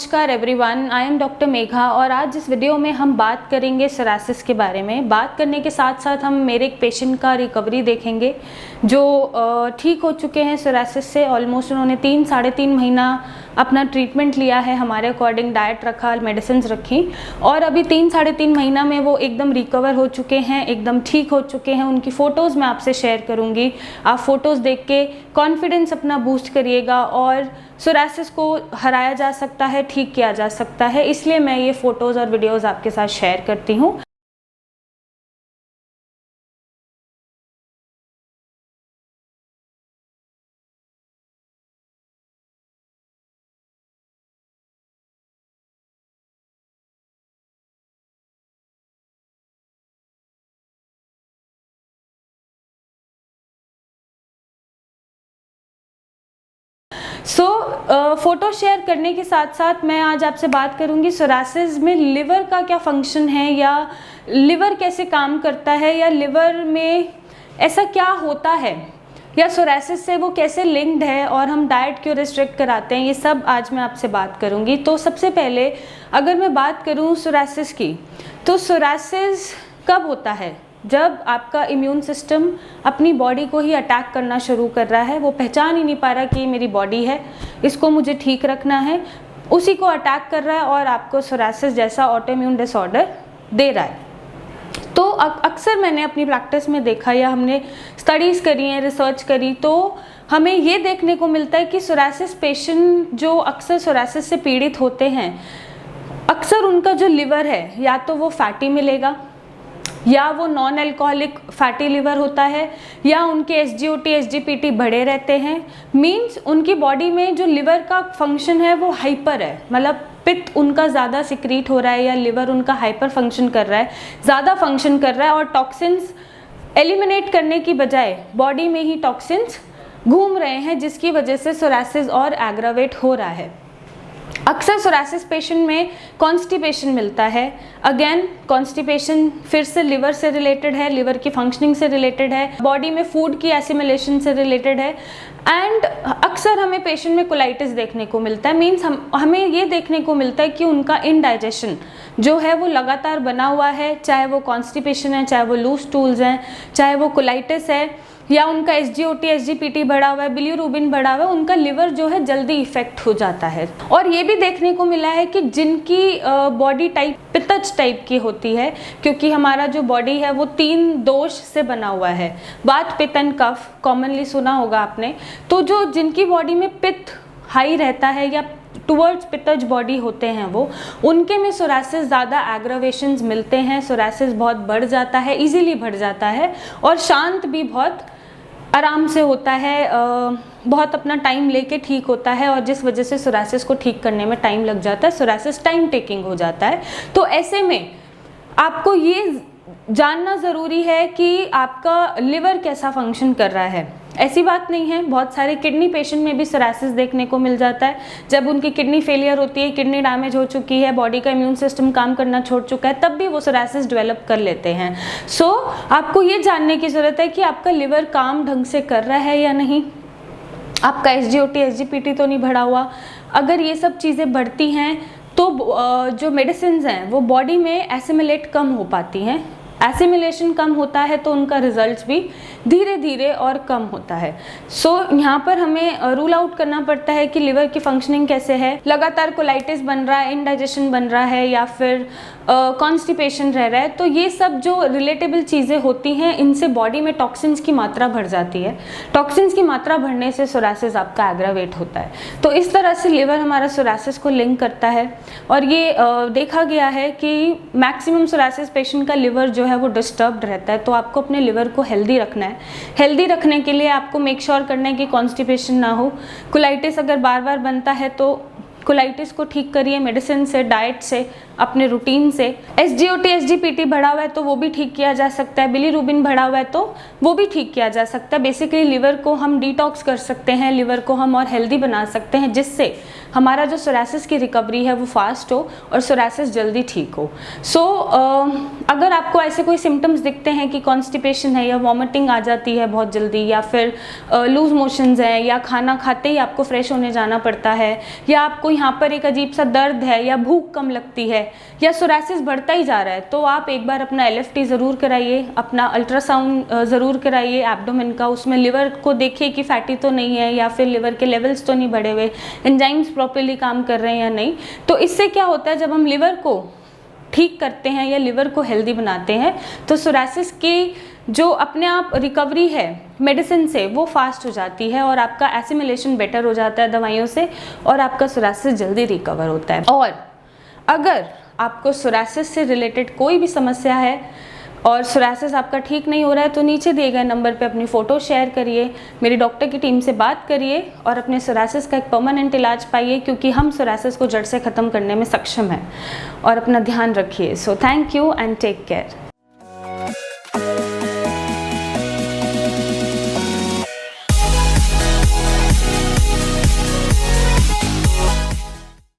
नमस्कार everyone, I am doctor Megha और आज इस वीडियो में हम बात करेंगे सोरासिस के बारे में। बात करने के साथ साथ हम मेरे एक पेशेंट का रिकवरी देखेंगे जो ठीक हो चुके हैं सोरासिस से। ऑलमोस्ट उन्होंने 3-3.5 महीना अपना ट्रीटमेंट लिया है, हमारे अकॉर्डिंग डाइट रखा, मेडिसिन रखी और अभी 3-3.5 महीना में वो एकदम रिकवर हो चुके हैं, एकदम ठीक हो चुके हैं। उनकी फ़ोटोज़ मैं आपसे शेयर करूँगी, आप फ़ोटोज़ देख के कॉन्फिडेंस अपना बूस्ट करिएगा और सोरासिस को हराया जा सकता है, ठीक किया जा सकता है। इसलिए मैं ये फ़ोटोज़ और वीडियोज़ आपके साथ शेयर करती हूँ। फ़ोटो शेयर करने के साथ साथ मैं आज आपसे बात करूंगी सोरासिस में लिवर का क्या फंक्शन है, या लिवर कैसे काम करता है, या लिवर में ऐसा क्या होता है, या सोरासिस से वो कैसे लिंक्ड है और हम डाइट क्यों रिस्ट्रिक्ट कराते हैं, ये सब आज मैं आपसे बात करूंगी। तो सबसे पहले अगर मैं बात करूं सोरासिस की, तो सोरासिस कब होता है? जब आपका इम्यून सिस्टम अपनी बॉडी को ही अटैक करना शुरू कर रहा है, वो पहचान ही नहीं पा रहा कि ये मेरी बॉडी है, इसको मुझे ठीक रखना है, उसी को अटैक कर रहा है और आपको सोरासिस जैसा ऑटो इम्यून डिसऑर्डर दे रहा है। तो अक्सर मैंने अपनी प्रैक्टिस में देखा या हमने स्टडीज़ करी हैं, रिसर्च करी, तो हमें ये देखने को मिलता है कि सोरासिस पेशेंट जो अक्सर सोरासिस से पीड़ित होते हैं, अक्सर उनका जो लिवर है या तो वो फैटी मिलेगा, या वो नॉन अल्कोहलिक फैटी लिवर होता है, या उनके एसजीओटी एसजीपीटी बढ़े रहते हैं। मीन्स उनकी बॉडी में जो लिवर का फंक्शन है वो हाइपर है, मतलब पित्त उनका ज़्यादा सिक्रीट हो रहा है या लिवर उनका हाइपर फंक्शन कर रहा है, ज़्यादा फंक्शन कर रहा है और टॉक्सिन्स एलिमिनेट करने की बजाय बॉडी में ही टॉक्सिन्स घूम रहे हैं, जिसकी वजह से सोरासिस और एग्रावेट हो रहा है। अक्सर सोरासिस पेशेंट में कॉन्स्टिपेशन मिलता है। अगेन कॉन्स्टिपेशन फिर से लिवर से रिलेटेड है, लिवर की फंक्शनिंग से रिलेटेड है, बॉडी में फूड की एसिमिलेशन से रिलेटेड है। एंड अक्सर हमें पेशेंट में कोलाइटिस देखने को मिलता है। मीन्स हमें ये देखने को मिलता है कि उनका इनडाइजेशन जो है वो लगातार बना हुआ है, चाहे वो कॉन्स्टिपेशन है, चाहे वो लूज स्टूल्स हैं, चाहे वो कोलाइटिस है, या उनका एसजीओटी एसजीपीटी बढ़ा हुआ है, बिलिरुबिन बढ़ा हुआ है, उनका लिवर जो है जल्दी इफेक्ट हो जाता है। और ये भी देखने को मिला है कि जिनकी बॉडी टाइप पित्तज टाइप की होती है, क्योंकि हमारा जो बॉडी है वो 3 दोष से बना हुआ है, वात पित्त एंड कफ, कॉमनली सुना होगा आपने। तो जो जिनकी बॉडी में पित्त हाई रहता है या टुवर्ड्स पित्तज बॉडी होते हैं, वो उनके में सोरासिस ज़्यादा एग्रावेशंस मिलते हैं। सोरासिस बहुत बढ़ जाता है, इजीली बढ़ जाता है और शांत भी बहुत आराम से होता है, बहुत अपना टाइम लेके ठीक होता है, और जिस वजह से सोरासिस को ठीक करने में टाइम लग जाता है, सोरासिस टाइम टेकिंग हो जाता है। तो ऐसे में आपको ये जानना ज़रूरी है कि आपका लिवर कैसा फंक्शन कर रहा है। ऐसी बात नहीं है, बहुत सारे किडनी पेशेंट में भी सोरासिस देखने को मिल जाता है। जब उनकी किडनी फेलियर होती है, किडनी डैमेज हो चुकी है, बॉडी का इम्यून सिस्टम काम करना छोड़ चुका है, तब भी वो सोरासिस डेवलप कर लेते हैं। सो आपको ये जानने की ज़रूरत है कि आपका लिवर काम ढंग से कर रहा है या नहीं, आपका एसजीओटी एसजीपीटी तो नहीं बढ़ा हुआ। अगर ये सब चीज़ें बढ़ती हैं तो जो मेडिसिन हैं वो बॉडी में एसिमिलेट कम हो पाती हैं। एसिमिलेशन कम होता है तो उनका रिजल्ट्स भी धीरे धीरे और कम होता है। सो यहाँ पर हमें रूल आउट करना पड़ता है कि लिवर की फंक्शनिंग कैसे है, लगातार कोलाइटिस बन रहा है, इंडाइजेशन बन रहा है, या फिर कॉन्स्टिपेशन रह रहा है। तो ये सब जो रिलेटेबल चीज़ें होती हैं, इनसे बॉडी में टॉक्सिन्स की मात्रा बढ़ जाती है। टॉक्सिन्स की मात्रा बढ़ने से सोरासिस आपका एग्रावेट होता है। तो इस तरह से लिवर हमारा सोरासिस को लिंक करता है और ये देखा गया है कि मैक्सिमम सोरासिस पेशेंट का लिवर जो है वो डिस्टर्ब्ड रहता है। तो आपको अपने लिवर को हेल्दी रखना है। हेल्दी रखने के लिए आपको मेक श्योर करना है कि कॉन्स्टिपेशन ना हो। कोलाइटिस अगर बार बार बनता है तो कोलाइटिस को ठीक करिए मेडिसिन से, डाइट से, अपने रूटीन से। SGOT SGPT बढ़ा हुआ है तो वो भी ठीक किया जा सकता है, बिलीरुबिन बढ़ा हुआ है तो वो भी ठीक किया जा सकता है। बेसिकली लिवर को हम डिटॉक्स कर सकते हैं, लिवर को हम और हेल्दी बना सकते हैं, जिससे हमारा जो सोरासिस की रिकवरी है वो फास्ट हो और सोरासिस जल्दी ठीक हो। अगर आपको ऐसे कोई सिम्टम्स दिखते हैं कि कॉन्स्टिपेशन है या वॉमिटिंग आ जाती है बहुत जल्दी, या फिर लूज मोशंस है, या खाना खाते ही आपको फ्रेश होने जाना पड़ता है, या आपको यहाँ पर एक अजीब सा दर्द है, या भूख कम लगती है, या सोरासिस बढ़ता ही जा रहा है, तो आप एक बार अपना LFT ज़रूर कराइए, अपना अल्ट्रासाउंड ज़रूर कराइए एब्डोमेन का। उसमें लिवर को देखिए कि फैटी तो नहीं है, या फिर लिवर के लेवल्स तो नहीं बढ़े हुए, एंजाइम्स प्रॉपर्ली काम कर रहे हैं या नहीं। तो इससे क्या होता है, जब हम लिवर को ठीक करते हैं या लिवर को हेल्दी बनाते हैं तो सोरासिस की जो अपने आप रिकवरी है मेडिसिन से वो फास्ट हो जाती है, और आपका एसिमिलेशन बेटर हो जाता है दवाइयों से, और आपका सोरासिस जल्दी रिकवर होता है। और अगर आपको सोरासिस से रिलेटेड कोई भी समस्या है और सोरासिस आपका ठीक नहीं हो रहा है तो नीचे दिए गए नंबर पे अपनी फ़ोटो शेयर करिए, मेरी डॉक्टर की टीम से बात करिए और अपने सोरासिस का एक परमानेंट इलाज पाइए, क्योंकि हम सोरासिस को जड़ से ख़त्म करने में सक्षम हैं। और अपना ध्यान रखिए। So thank you and take care.